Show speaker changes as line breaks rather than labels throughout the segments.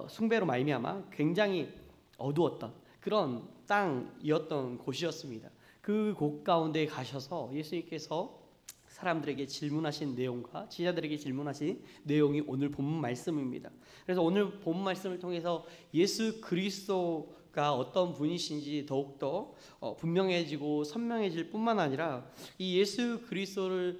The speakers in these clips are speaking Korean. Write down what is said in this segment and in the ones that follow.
숭배로 말미암아 굉장히 어두웠던 그런 땅이었던 곳이었습니다. 그 곳 가운데 가셔서 예수님께서 사람들에게 질문하신 내용과 제자들에게 질문하신 내용이 오늘 본문 말씀입니다. 그래서 오늘 본문 말씀을 통해서 예수 그리스도가 어떤 분이신지 더욱더 분명해지고 선명해질 뿐만 아니라 이 예수를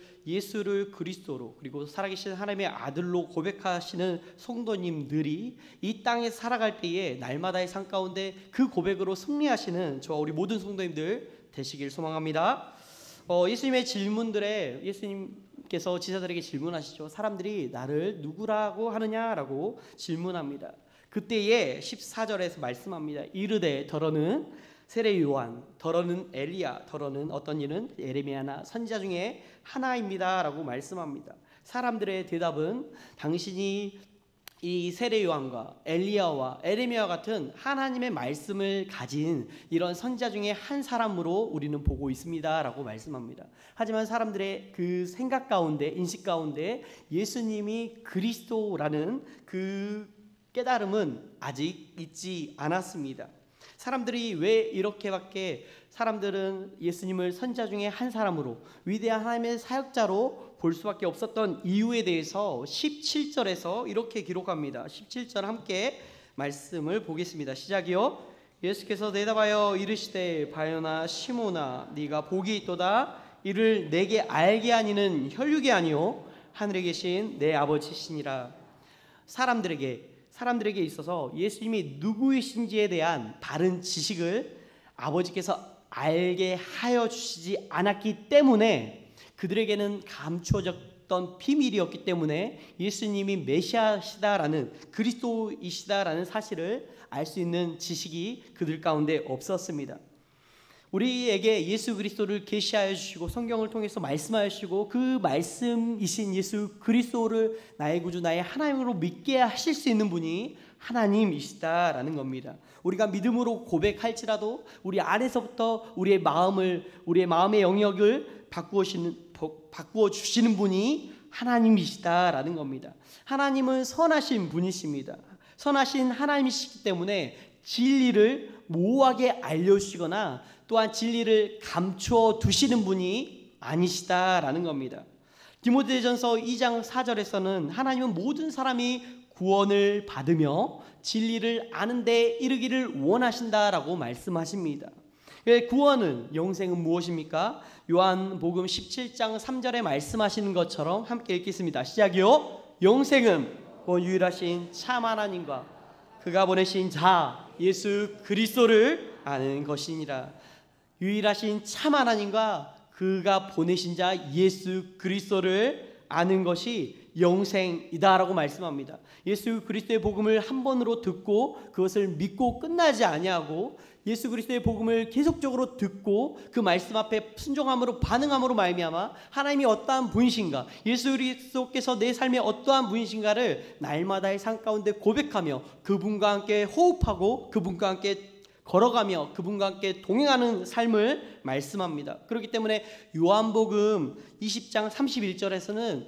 그리스도로 그리고 살아계신 하나님의 아들로 고백하시는 성도님들이 이 땅에 살아갈 때에 날마다의 삶 가운데 그 고백으로 승리하시는 저와 우리 모든 성도님들 되시길 소망합니다. 예수님께서 제자들에게 질문하시죠. 사람들이 나를 누구라고 하느냐라고 질문합니다. 그때에 14절에서 말씀합니다. 이르되 더러는 세례 요한, 더러는 엘리야, 더러는 어떤 이는 예레미야나 선지자 중에 하나입니다라고 말씀합니다. 사람들의 대답은 당신이 이 세례 요한과 엘리야와 예레미야 같은 하나님의 말씀을 가진 이런 선지자 중에 한 사람으로 우리는 보고 있습니다라고 말씀합니다. 하지만 사람들의 그 생각 가운데, 인식 가운데 예수님이 그리스도라는 그 깨달음은 아직 있지 않았습니다. 사람들이 왜 이렇게밖에 사람들은 예수님을 선지자 중에 한 사람으로 위대한 하나님의 사역자로 볼 수밖에 없었던 이유에 대해서 17절에서 이렇게 기록합니다. 17절 함께 말씀을 보겠습니다. 시작이요. 예수께서 대답하여 이르시되 바요나 시몬아 네가 복이 있도다. 이를 내게 알게 하니는 혈육이 아니요 하늘에 계신 내 아버지시니라. 사람들에게 있어서 예수님이 누구이신지에 대한 바른 지식을 아버지께서 알게 하여 주시지 않았기 때문에 그들에게는 감추어졌던 비밀이었기 때문에 예수님이 메시아시다라는 그리스도이시다라는 사실을 알 수 있는 지식이 그들 가운데 없었습니다. 우리에게 예수 그리스도를 계시하여 주시고 성경을 통해서 말씀하여 주시고 그 말씀이신 예수 그리스도를 나의 구주 나의 하나님으로 믿게 하실 수 있는 분이 하나님이시다라는 겁니다. 우리가 믿음으로 고백할지라도 우리 안에서부터 우리의 마음의 영역을 바꾸어 주시는 분이 하나님이시다라는 겁니다. 하나님은 선하신 분이십니다. 선하신 하나님이시기 때문에 진리를 모호하게 알려주시거나 또한 진리를 감추어 두시는 분이 아니시다라는 겁니다. 디모데전서 2장 4절에서는 하나님은 모든 사람이 구원을 받으며 진리를 아는 데 이르기를 원하신다라고 말씀하십니다. 구원은, 영생은 무엇입니까? 요한복음 17장 3절에 말씀하시는 것처럼 함께 읽겠습니다. 시작이요. 영생은 유일하신 참 하나님과 그가 보내신 자 예수 그리스도를 아는 것이니라. 유일하신 참 하나님과 그가 보내신 자 예수 그리스도를 아는 것이 영생이다라고 말씀합니다. 예수 그리스도의 복음을 한 번으로 듣고 그것을 믿고 끝나지 아니하고 예수 그리스도의 복음을 계속적으로 듣고 그 말씀 앞에 순종함으로 반응함으로 말미암아 하나님이 어떠한 분이신가, 예수 그리스도께서 내 삶에 어떠한 분이신가를 날마다의 삶 가운데 고백하며 그분과 함께 호흡하고 그분과 함께 걸어가며 그분과 함께 동행하는 삶을 말씀합니다. 그렇기 때문에 요한복음 20장 31절에서는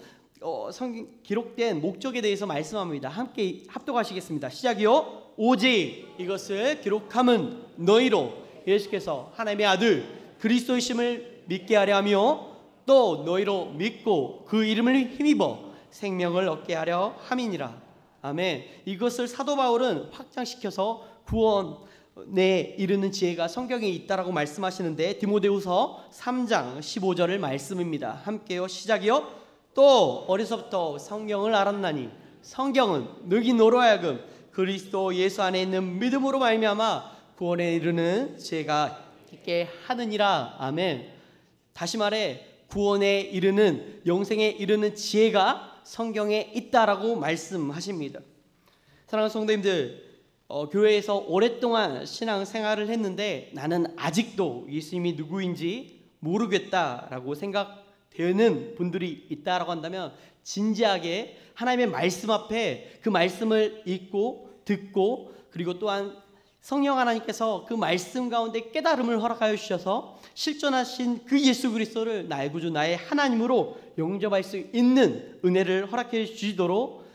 성경 기록된 목적에 대해서 말씀합니다. 함께 합독하시겠습니다. 시작이요. 오직 이것을 기록함은 너희로 예수께서 하나님의 아들 그리스도이심을 믿게 하려 하며 또 너희로 믿고 그 이름을 힘입어 생명을 얻게 하려 함이니라. 아멘. 이것을 사도 바울은 확장시켜서 구원에 이르는 지혜가 성경에 있다라고 말씀하시는데 디모데후서 3장 15절을 말씀입니다. 함께요. 시작이요. 또 어려서부터 성경을 알았나니 성경은 너희 너로 하여금 그리스도 예수 안에 있는 믿음으로 말미암아 구원에 이르는 지혜가 있게 하느니라. 아멘. 다시 말해 구원에 이르는 영생에 이르는 지혜가 성경에 있다라고 말씀하십니다. 사랑하는 성도님들, 교회에서 오랫동안 신앙생활을 했는데 나는 아직도 예수님이 누구인지 모르겠다라고 생각되는 분들이 있다라고 한다면 진지하게 하나님의 말씀 앞에 그 말씀을 읽고 듣고 그리고 또한 성령 하나님께서 그 말씀 가운데 깨달음을 허락하여 주셔서 실존하신 그 예수 그리스도를 나의 구주 나의 하나님으로 영접할 수 있는 은혜를 허락해 주시도록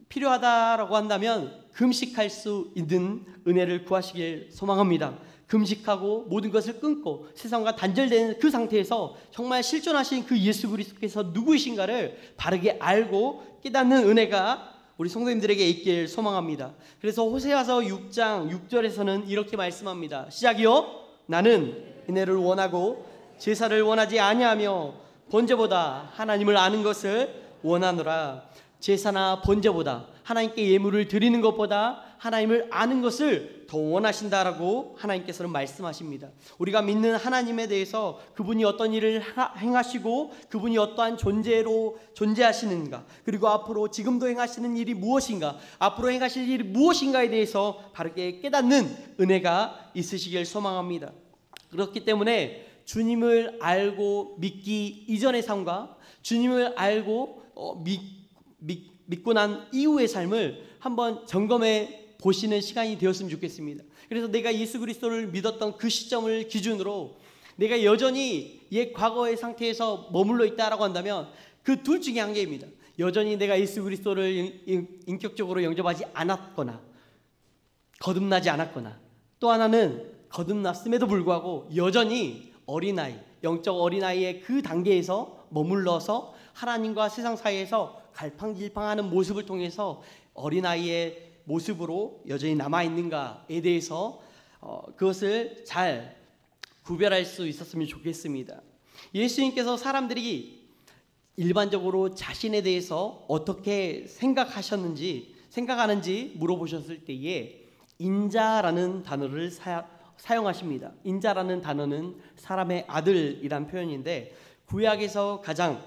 필요하다라고 한다면 금식할 수 있는 은혜를 구하시길 소망합니다. 금식하고 모든 것을 끊고 세상과 단절된 그 상태에서 정말 실존하신 그 예수 그리스도께서 누구이신가를 바르게 알고 깨닫는 은혜가 우리 성도님들에게 있길 소망합니다. 그래서 호세아서 6장 6절에서는 이렇게 말씀합니다. 시작이요, 나는 은혜를 원하고 제사를 원하지 아니하며 번제보다 하나님을 아는 것을 원하노라. 제사나 번제보다 하나님께 예물을 드리는 것보다 하나님을 아는 것을 더 원하신다라고 하나님께서는 말씀하십니다. 우리가 믿는 하나님에 대해서 그분이 어떤 일을 행하시고 그분이 어떠한 존재로 존재하시는가, 그리고 앞으로 지금도 행하시는 일이 무엇인가, 앞으로 행하실 일이 무엇인가에 대해서 바르게 깨닫는 은혜가 있으시길 소망합니다. 그렇기 때문에 주님을 알고 믿기 이전의 삶과 주님을 알고 믿고 난 이후의 삶을 한번 점검해 보시는 시간이 되었으면 좋겠습니다. 그래서 내가 예수 그리스도를 믿었던 그 시점을 기준으로 내가 여전히 옛 과거의 상태에서 머물러 있다라고 한다면 그 둘 중에 한 개입니다. 여전히 내가 예수 그리스도를 인격적으로 영접하지 않았거나 거듭나지 않았거나, 또 하나는 거듭났음에도 불구하고 여전히 어린아이, 영적 어린아이의 그 단계에서 머물러서 하나님과 세상 사이에서 갈팡질팡하는 모습을 통해서 어린아이의 모습으로 여전히 남아있는가에 대해서 그것을 잘 구별할 수 있었으면 좋겠습니다. 예수님께서 사람들이 일반적으로 자신에 대해서 어떻게 생각하는지 물어보셨을 때에 인자라는 단어를 사용하십니다. 인자라는 단어는 사람의 아들이란 표현인데, 구약에서 가장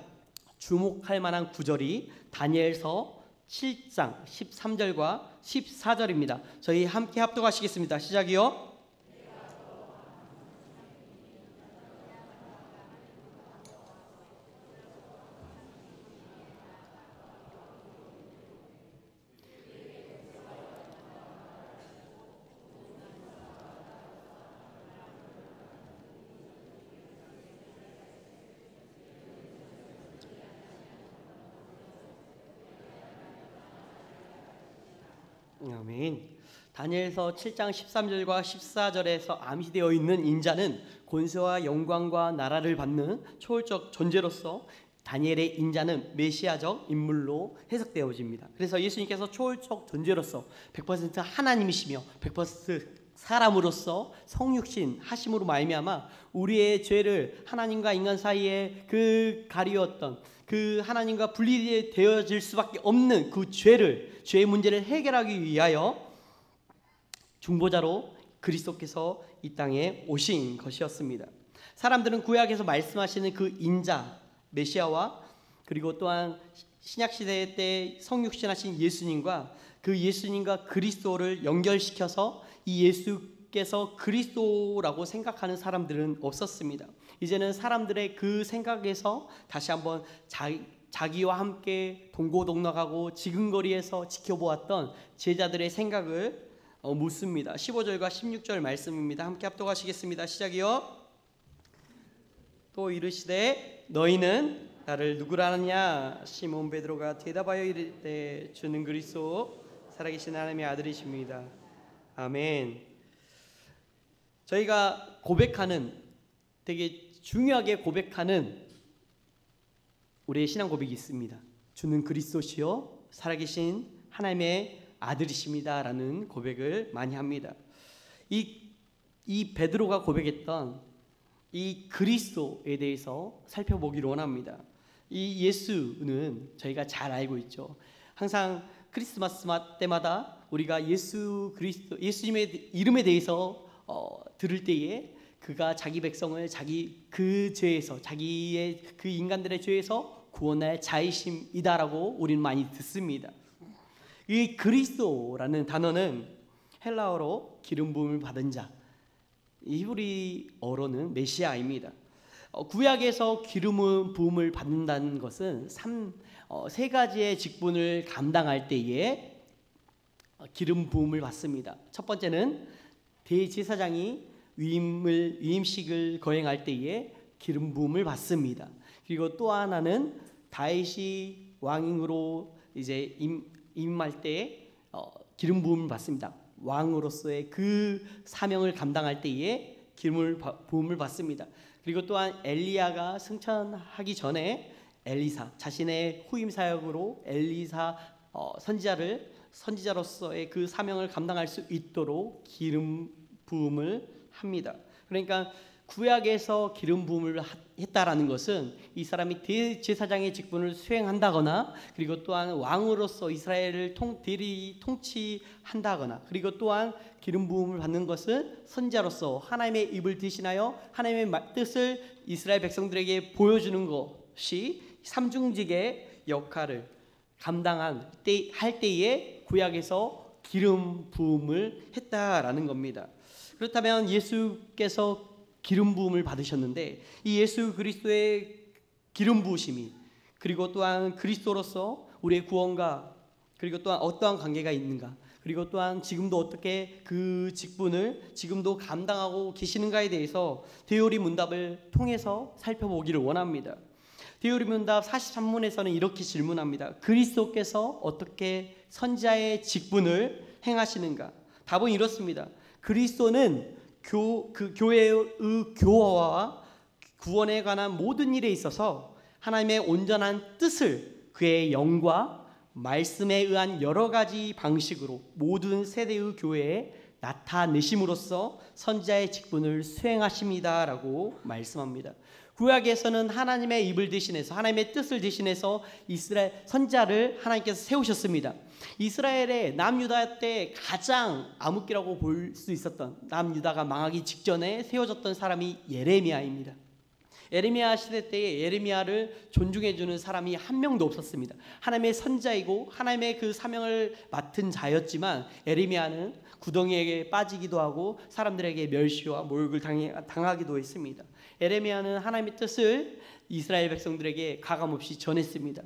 주목할 만한 구절이 다니엘서 7장 13절과 14절입니다. 저희 함께 합독하시겠습니다. 시작이요. 아멘. 다니엘서 7장 13절과 14절에서 암시되어 있는 인자는 권세와 영광과 나라를 받는 초월적 존재로서 다니엘의 인자는 메시아적 인물로 해석되어집니다. 그래서 예수님께서 초월적 존재로서 100% 하나님이시며 100% 사람으로서 성육신 하심으로 말미암아 우리의 죄를 하나님과 인간 사이에 그 가리웠던 그 하나님과 분리되어질 수밖에 없는 그 죄의 문제를 해결하기 위하여 중보자로 그리스도께서 이 땅에 오신 것이었습니다. 사람들은 구약에서 말씀하시는 그 인자 메시아와 그리고 또한 신약시대 때 성육신하신 예수님과 그 예수님과 그리스도를 연결시켜서 이 예수께서 그리스도라고 생각하는 사람들은 없었습니다. 이제는 사람들의 그 생각에서 다시 한번 자기와 함께 동고동락하고 지근거리에서 지켜보았던 제자들의 생각을 묻습니다. 15절과 16절 말씀입니다. 함께 합독하시겠습니다. 시작이요. 또 이르시되 너희는 나를 누구라 하느냐? 시몬 베드로가 대답하여 이르되 주는 그리스도 살아계신 하나님의 아들이십니다. 아멘. 저희가 고백하는, 되게 중요하게 고백하는 우리의 신앙 고백이 있습니다. 주는 그리스도시요 살아계신 하나님의 아들이십니다 라는 고백을 많이 합니다. 이 베드로가 고백했던 이 그리스도에 대해서 살펴보기를 원합니다. 이 예수는 저희가 잘 알고 있죠. 항상 크리스마스 때마다 우리가 예수 그리스도, 예수님의 이름에 대해서 들을 때에 그가 자기 백성을 그 죄에서, 자기의 그 인간들의 죄에서 구원할 자이심이다라고 우리는 많이 듣습니다. 이 그리스도라는 단어는 헬라어로 기름 부음을 받은 자, 히브리어로는 메시아입니다. 구약에서 기름 부음을 받는다는 것은 세 가지의 직분을 감당할 때에 기름 부음을 받습니다. 첫 번째는 대제사장이 위임식을 거행할 때에 기름 부음을 받습니다. 그리고 또 하나는 다윗이 왕으로 이제 임할 때 기름 부음을 받습니다. 왕으로서의 그 사명을 감당할 때에 기름 부음을 받습니다. 그리고 또한 엘리야가 승천하기 전에 엘리사 자신의 후임 사역으로 엘리사 선지자로서의 그 사명을 감당할 수 있도록 기름 부음을 합니다. 그러니까 구약에서 기름 부음을 했다라는 것은 이 사람이 대제사장의 직분을 수행한다거나, 그리고 또한 왕으로서 이스라엘을 대리 통치한다거나, 그리고 또한 기름 부음을 받는 것은 선지자로서 하나님의 입을 대신하여 하나님의 뜻을 이스라엘 백성들에게 보여주는 것이 삼중직의 역할을 감당할 때에 구약에서 기름 부음을 했다라는 겁니다. 그렇다면 예수께서 기름 부음을 받으셨는데, 이 예수 그리스도의 기름 부으심이, 그리고 또한 그리스도로서 우리의 구원과 그리고 또한 어떠한 관계가 있는가, 그리고 또한 지금도 어떻게 그 직분을 지금도 감당하고 계시는가에 대해서 대요리 문답을 통해서 살펴보기를 원합니다. 대요리 문답 43문에서는 이렇게 질문합니다. 그리스도께서 어떻게 선지자의 직분을 행하시는가? 답은 이렇습니다. 그리스도는 그 교회의 교화와 구원에 관한 모든 일에 있어서 하나님의 온전한 뜻을 그의 영과 말씀에 의한 여러 가지 방식으로 모든 세대의 교회에 나타내심으로써 선지자의 직분을 수행하십니다라고 말씀합니다. 구약에서는 하나님의 입을 대신해서, 하나님의 뜻을 대신해서 이스라엘 선지자를 하나님께서 세우셨습니다. 이스라엘의 남유다 때 가장 암흑기라고 볼 수 있었던, 남유다가 망하기 직전에 세워졌던 사람이 예레미야입니다. 예레미야 시대 때에 예레미야를 존중해주는 사람이 한 명도 없었습니다. 하나님의 선지자이고 하나님의 그 사명을 맡은 자였지만 예레미야는 구덩이에 빠지기도 하고 사람들에게 멸시와 모욕을 당하기도 했습니다. 예레미야는 하나님의 뜻을 이스라엘 백성들에게 가감없이 전했습니다.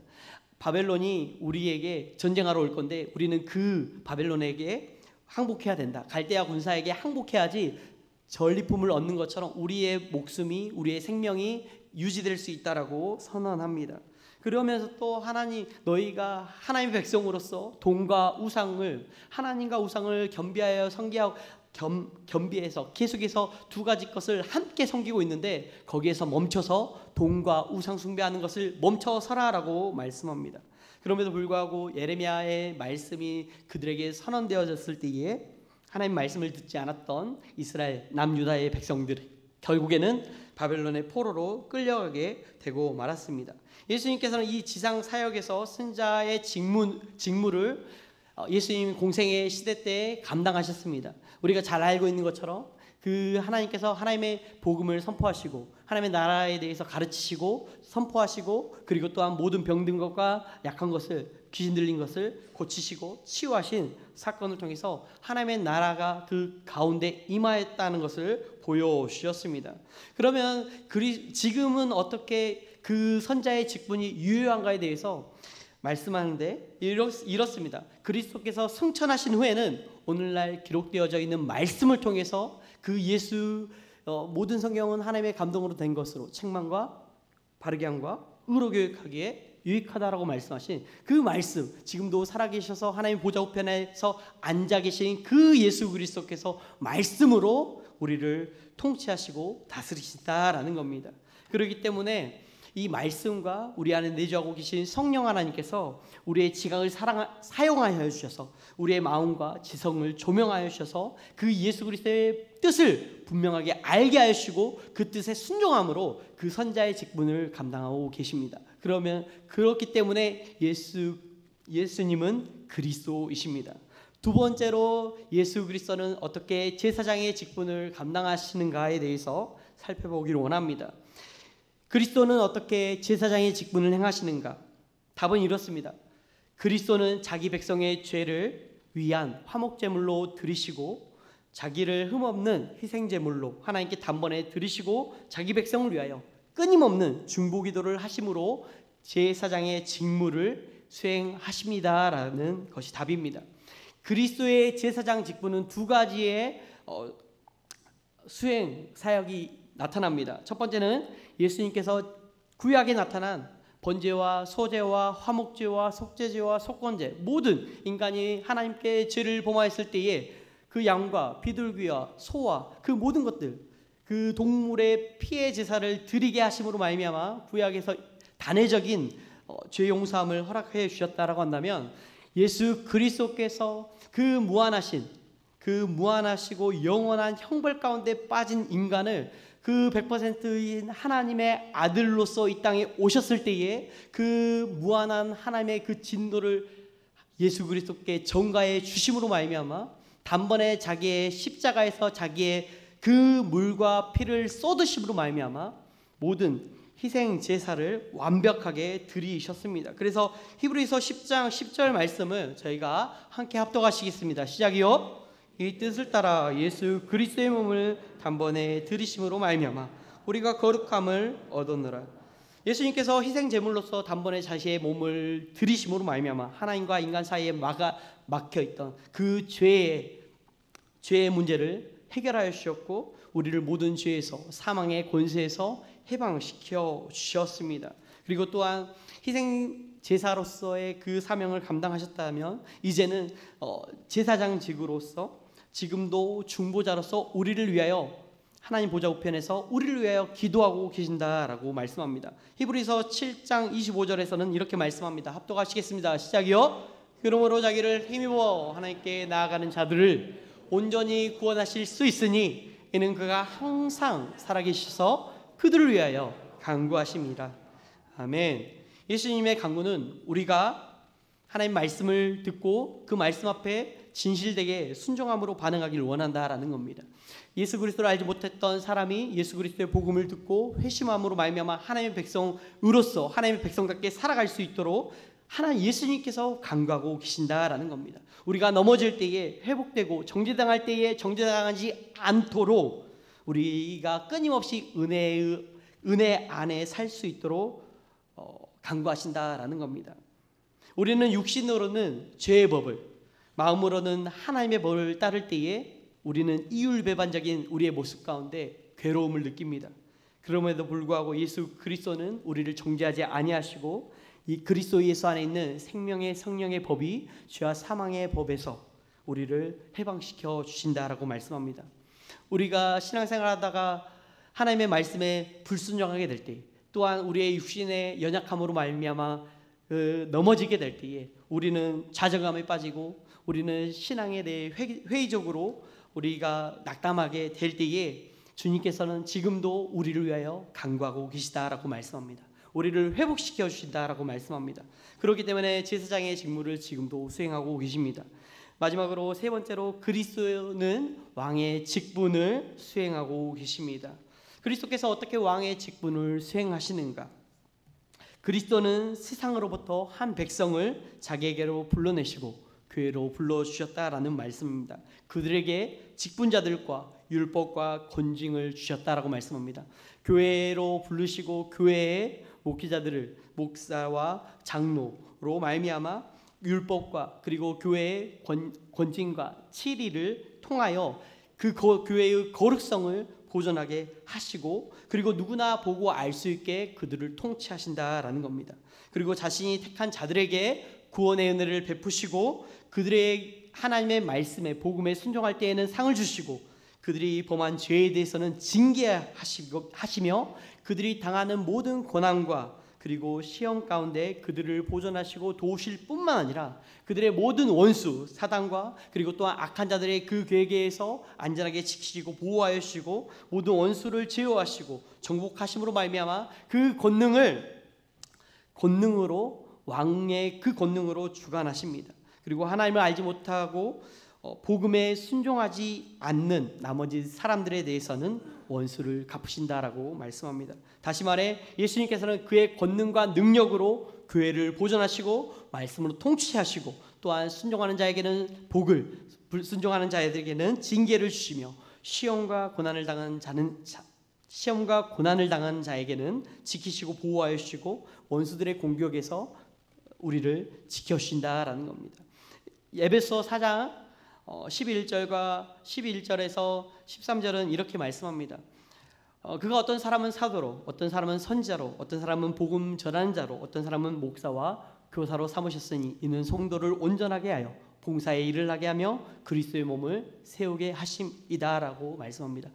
바벨론이 우리에게 전쟁하러 올 건데 우리는 그 바벨론에게 항복해야 된다. 갈대아 군사에게 항복해야지 전리품을 얻는 것처럼 우리의 목숨이, 우리의 생명이 유지될 수 있다라고 선언합니다. 그러면서 또 하나님, 너희가 하나님의 백성으로서 돈과 우상을, 하나님과 우상을 겸비하여 섬기하고 겸비해서 계속해서 두 가지 것을 함께 섬기고 있는데 거기에서 멈춰서 돈과 우상 숭배하는 것을 멈춰서라라고 말씀합니다. 그럼에도 불구하고 예레미야의 말씀이 그들에게 선언되어졌을 때에 하나님 말씀을 듣지 않았던 이스라엘 남유다의 백성들 결국에는 바벨론의 포로로 끌려가게 되고 말았습니다. 예수님께서는 이 지상 사역에서 선지자의 직무를 예수님 공생의 시대 때 감당하셨습니다. 우리가 잘 알고 있는 것처럼 그 하나님께서 하나님의 복음을 선포하시고 하나님의 나라에 대해서 가르치시고 선포하시고, 그리고 또한 모든 병든 것과 약한 것을, 귀신 들린 것을 고치시고 치유하신 사건을 통해서 하나님의 나라가 그 가운데 임하였다는 것을 보여주셨습니다. 그러면 지금은 어떻게 그 선자의 직분이 유효한가에 대해서 말씀하는데 이렇습니다. 그리스도께서 승천하신 후에는 오늘날 기록되어져 있는 말씀을 통해서 그 예수, 모든 성경은 하나님의 감동으로 된 것으로 책망과 바르게 함과 의로 교육하기에 유익하다라고 말씀하신 그 말씀, 지금도 살아계셔서 하나님 보좌 우편에서 앉아 계신 그 예수 그리스도께서 말씀으로 우리를 통치하시고 다스리신다라는 겁니다. 그렇기 때문에 이 말씀과 우리 안에 내주하고 계신 성령 하나님께서 우리의 지각을 사용하여 주셔서 우리의 마음과 지성을 조명하여 주셔서 그 예수 그리스도의 뜻을 분명하게 알게 하여 주시고 그 뜻에 순종함으로 그 선자의 직분을 감당하고 계십니다. 그렇기 때문에 예수님은 그리스도이십니다. 두 번째로 예수 그리스도는 어떻게 제사장의 직분을 감당하시는가에 대해서 살펴보기를 원합니다. 그리스도는 어떻게 제사장의 직분을 행하시는가? 답은 이렇습니다. 그리스도는 자기 백성의 죄를 위한 화목제물로 드리시고 자기를 흠없는 희생제물로 하나님께 단번에 드리시고 자기 백성을 위하여 끊임없는 중보기도를 하심으로 제사장의 직무를 수행하십니다라는 것이 답입니다. 그리스도의 제사장 직분은 두 가지의 수행 사역이 나타납니다. 첫 번째는 예수님께서 구약에 나타난 번제와 소제와 화목제와 속죄제와 속건제, 모든 인간이 하나님께 죄를 범하였을 때에 그 양과 비둘기와 소와 그 모든 것들, 그 동물의 피해 제사를 드리게 하심으로 말미암아 구약에서 단회적인 죄 용서함을 허락해 주셨다라고 한다면, 예수 그리스도께서 그 무한하시고 영원한 형벌 가운데 빠진 인간을 그 100%인 하나님의 아들로서 이 땅에 오셨을 때에 그 무한한 하나님의 그 진노를 예수 그리스도께 전가해 주심으로 말미암아 단번에 자기의 십자가에서 자기의 그 물과 피를 쏟으심으로 말미암아 모든 희생 제사를 완벽하게 드리셨습니다. 그래서 히브리서 10장 10절 말씀을 저희가 함께 합독하시겠습니다. 시작이요. 이 뜻을 따라 예수 그리스도의 몸을 단번에 드리심으로 말미암아 우리가 거룩함을 얻었노라. 예수님께서 희생 제물로서 단번에 자신의 몸을 드리심으로 말미암아 하나님과 인간 사이에 막혀 있던 그 죄의 문제를 해결하여 주셨고, 우리를 모든 죄에서, 사망의 권세에서 해방시켜 주셨습니다. 그리고 또한 희생 제사로서의 그 사명을 감당하셨다면 이제는 제사장직으로서 지금도 중보자로서 우리를 위하여 하나님 보좌 우편에서 우리를 위하여 기도하고 계신다라고 말씀합니다. 히브리서 7장 25절에서는 이렇게 말씀합니다. 합독하시겠습니다. 시작이요. 그러므로 자기를 힘입어 하나님께 나아가는 자들을 온전히 구원하실 수 있으니 이는 그가 항상 살아계셔서 그들을 위하여 간구하십니다. 아멘. 예수님의 간구는 우리가 하나님 말씀을 듣고 그 말씀 앞에 진실되게 순종함으로 반응하기를 원한다라는 겁니다. 예수 그리스도를 알지 못했던 사람이 예수 그리스도의 복음을 듣고 회심함으로 말미암아 하나님의 백성으로서 하나님의 백성답게 살아갈 수 있도록 하나님 예수님께서 간구하고 계신다라는 겁니다. 우리가 넘어질 때에 회복되고 정죄당할 때에 정죄당하지 않도록 우리가 끊임없이 은혜 안에 살 수 있도록 간구하신다라는 겁니다. 우리는 육신으로는 죄의 법을, 마음으로는 하나님의 법을 따를 때에 우리는 이율배반적인 우리의 모습 가운데 괴로움을 느낍니다. 그럼에도 불구하고 예수 그리스도는 우리를 정죄하지 아니하시고 이 그리스도 예수 안에 있는 생명의 성령의 법이 죄와 사망의 법에서 우리를 해방시켜 주신다라고 말씀합니다. 우리가 신앙생활하다가 하나님의 말씀에 불순종하게 될 때, 또한 우리의 육신의 연약함으로 말미암아 넘어지게 될 때에 우리는 좌절감에 빠지고 우리는 신앙에 대해 회의적으로 우리가 낙담하게 될 때에 주님께서는 지금도 우리를 위하여 간구하고 계시다라고 말씀합니다. 우리를 회복시켜 주신다라고 말씀합니다. 그렇기 때문에 제사장의 직무를 지금도 수행하고 계십니다. 마지막으로 세 번째로 그리스도는 왕의 직분을 수행하고 계십니다. 그리스도께서 어떻게 왕의 직분을 수행하시는가? 그리스도는 세상으로부터 한 백성을 자기에게로 불러내시고 교회로 불러주셨다라는 말씀입니다. 그들에게 직분자들과 율법과 권징을 주셨다라고 말씀합니다. 교회로 부르시고 교회의 목회자들을 목사와 장로로 말미암아 율법과 그리고 교회의 권징과 치리를 통하여 그 교회의 거룩성을 보존하게 하시고, 그리고 누구나 보고 알 수 있게 그들을 통치하신다라는 겁니다. 그리고 자신이 택한 자들에게 구원의 은혜를 베푸시고 그들의 하나님의 말씀에 복음에 순종할 때에는 상을 주시고 그들이 범한 죄에 대해서는 징계하시며 그들이 당하는 모든 고난과 그리고 시험 가운데 그들을 보존하시고 도우실 뿐만 아니라 그들의 모든 원수 사단과 그리고 또한 악한 자들의 그 계계에서 안전하게 지키시고 보호하여 주시고 모든 원수를 제어하시고 정복하심으로 말미암아 그 권능으로 왕의 그 권능으로 주관하십니다. 그리고 하나님을 알지 못하고 복음에 순종하지 않는 나머지 사람들에 대해서는 원수를 갚으신다라고 말씀합니다. 다시 말해 예수님께서는 그의 권능과 능력으로 교회를 보존하시고 말씀으로 통치하시고 또한 순종하는 자에게는 복을, 불순종하는 자에게는 징계를 주시며 시험과 고난을 당한 자에게는 지키시고 보호하여 주시고 원수들의 공격에서 우리를 지켜주신다라는 겁니다. 에베소 4장 11절과 11절에서 13절은 이렇게 말씀합니다. 그가 어떤 사람은 사도로, 어떤 사람은 선지자로, 어떤 사람은 복음 전하는 자로, 어떤 사람은 목사와 교사로 삼으셨으니 이는 성도를 온전하게 하여 봉사의 일을 하게 하며 그리스도의 몸을 세우게 하심이다라고 말씀합니다.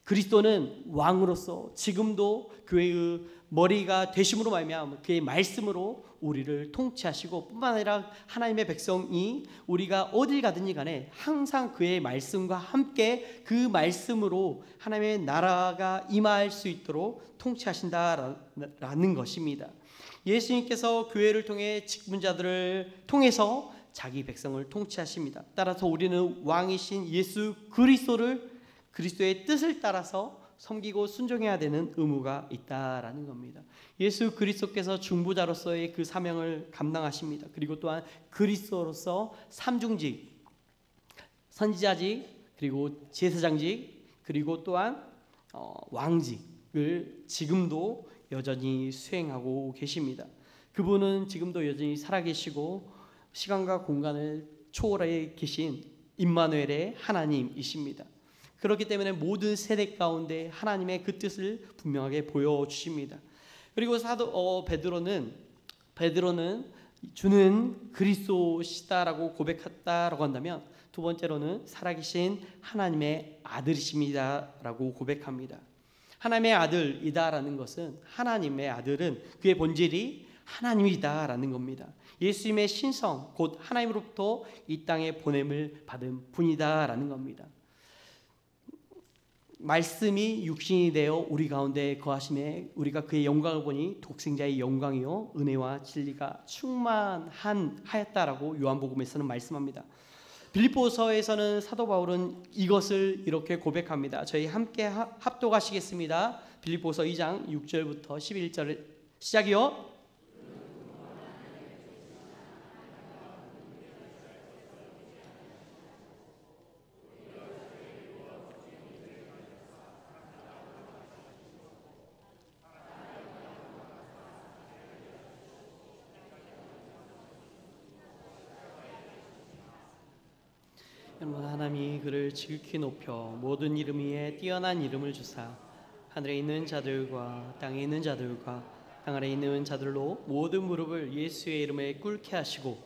그리스도는 왕으로서 지금도 교회의 머리가 되심으로 말미암아 그의 말씀으로 우리를 통치하시고 뿐만 아니라 하나님의 백성이 우리가 어딜 가든지 간에 항상 그의 말씀과 함께 그 말씀으로 하나님의 나라가 임할 수 있도록 통치하신다라는 것입니다. 예수님께서 교회를 통해 직분자들을 통해서 자기 백성을 통치하십니다. 따라서 우리는 왕이신 예수 그리스도의 뜻을 따라서 섬기고 순종해야 되는 의무가 있다라는 겁니다. 예수 그리스도께서 중보자로서의 그 사명을 감당하십니다. 그리고 또한 그리스도로서 삼중직, 선지자직, 그리고 제사장직, 그리고 또한 왕직을 지금도 여전히 수행하고 계십니다. 그분은 지금도 여전히 살아계시고 시간과 공간을 초월해 계신 임마누엘의 하나님이십니다. 그렇기 때문에 모든 세대 가운데 하나님의 그 뜻을 분명하게 보여주십니다. 그리고 사도 베드로는 주는 그리스도시다라고 고백했다라고 한다면, 두 번째로는 살아계신 하나님의 아들이십니다라고 고백합니다. 하나님의 아들이다라는 것은, 하나님의 아들은 그의 본질이 하나님이다라는 겁니다. 예수님의 신성 곧 하나님으로부터 이 땅에 보냄을 받은 분이다라는 겁니다. 말씀이 육신이 되어 우리 가운데 거하심에 우리가 그의 영광을 보니 독생자의 영광이요 은혜와 진리가 충만하였다라고 요한복음에서는 말씀합니다. 빌립보서에서는 사도 바울은 이것을 이렇게 고백합니다. 저희 함께 합독하시겠습니다. 빌립보서 2장 6절부터 11절 시작이요. 여러분, 하나님이 그를 지극히 높여 모든 이름 위에 뛰어난 이름을 주사 하늘에 있는 자들과 땅에 있는 자들과 땅 아래 있는 자들로 모든 무릎을 예수의 이름에 꿇게 하시고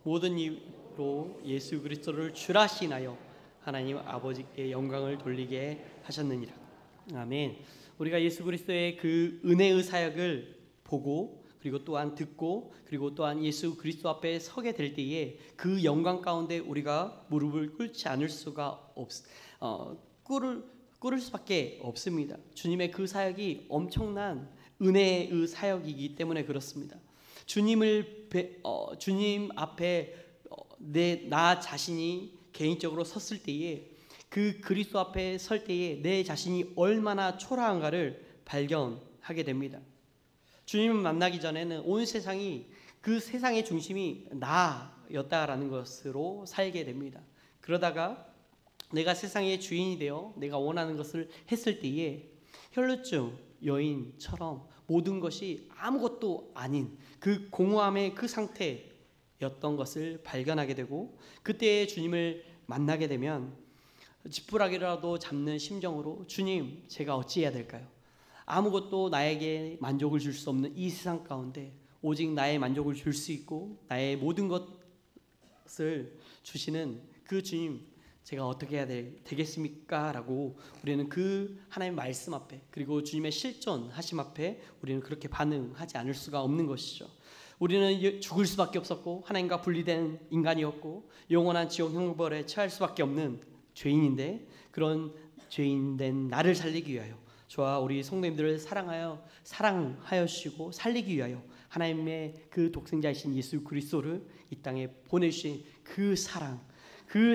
모든 입으로 예수 그리스도를 주라 시인하여 하나님 아버지께 영광을 돌리게 하셨느니라. 아멘. 우리가 예수 그리스도의 그 은혜의 사역을 보고 그리고 또한 듣고 그리고 또한 예수 그리스도 앞에 서게 될 때에 그 영광 가운데 우리가 무릎을 꿇지 않을 수가 꿇을 수밖에 없습니다. 주님의 그 사역이 엄청난 은혜의 사역이기 때문에 그렇습니다. 주님 앞에 나 자신이 개인적으로 섰을 때에 그 그리스도 앞에 설 때에 내 자신이 얼마나 초라한가를 발견하게 됩니다. 주님을 만나기 전에는 온 세상이 그 세상의 중심이 나였다라는 것으로 살게 됩니다. 그러다가 내가 세상의 주인이 되어 내가 원하는 것을 했을 때에 혈루증 여인처럼 모든 것이 아무것도 아닌 그 공허함의 그 상태였던 것을 발견하게 되고, 그때 주님을 만나게 되면 지푸라기라도 잡는 심정으로 주님, 제가 어찌해야 될까요? 아무것도 나에게 만족을 줄 수 없는 이 세상 가운데 오직 나의 만족을 줄 수 있고 나의 모든 것을 주시는 그 주님, 제가 어떻게 해야 되겠습니까? 라고 우리는 그 하나님의 말씀 앞에 그리고 주님의 실존하심 앞에 우리는 그렇게 반응하지 않을 수가 없는 것이죠. 우리는 죽을 수밖에 없었고 하나님과 분리된 인간이었고 영원한 지옥 형벌에 처할 수밖에 없는 죄인인데, 그런 죄인된 나를 살리기 위하여 저와 우리 성도님들을 사랑하여주시고 살리기 위하여 하나님의 그 독생자이신 예수 그리스도를 이 땅에 보내주신 그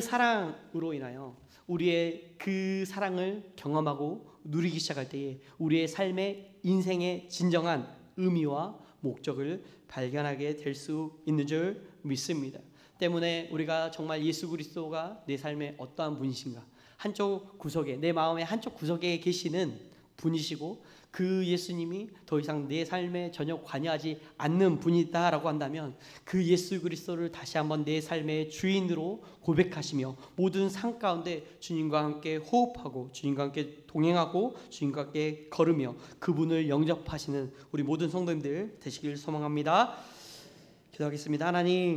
사랑으로 인하여 우리의 그 사랑을 경험하고 누리기 시작할 때에 우리의 삶의 인생의 진정한 의미와 목적을 발견하게 될 수 있는 줄 믿습니다. 때문에 우리가 정말 예수 그리스도가 내 삶의 어떠한 분이신가, 한쪽 구석에, 내 마음의 한쪽 구석에 계시는 분이시고 그 예수님이 더 이상 내 삶에 전혀 관여하지 않는 분이다라고 한다면 그 예수 그리스도를 다시 한번 내 삶의 주인으로 고백하시며 모든 삶 가운데 주님과 함께 호흡하고 주님과 함께 동행하고 주님과 함께 걸으며 그분을 영접하시는 우리 모든 성도님들 되시길 소망합니다. 기도하겠습니다. 하나님,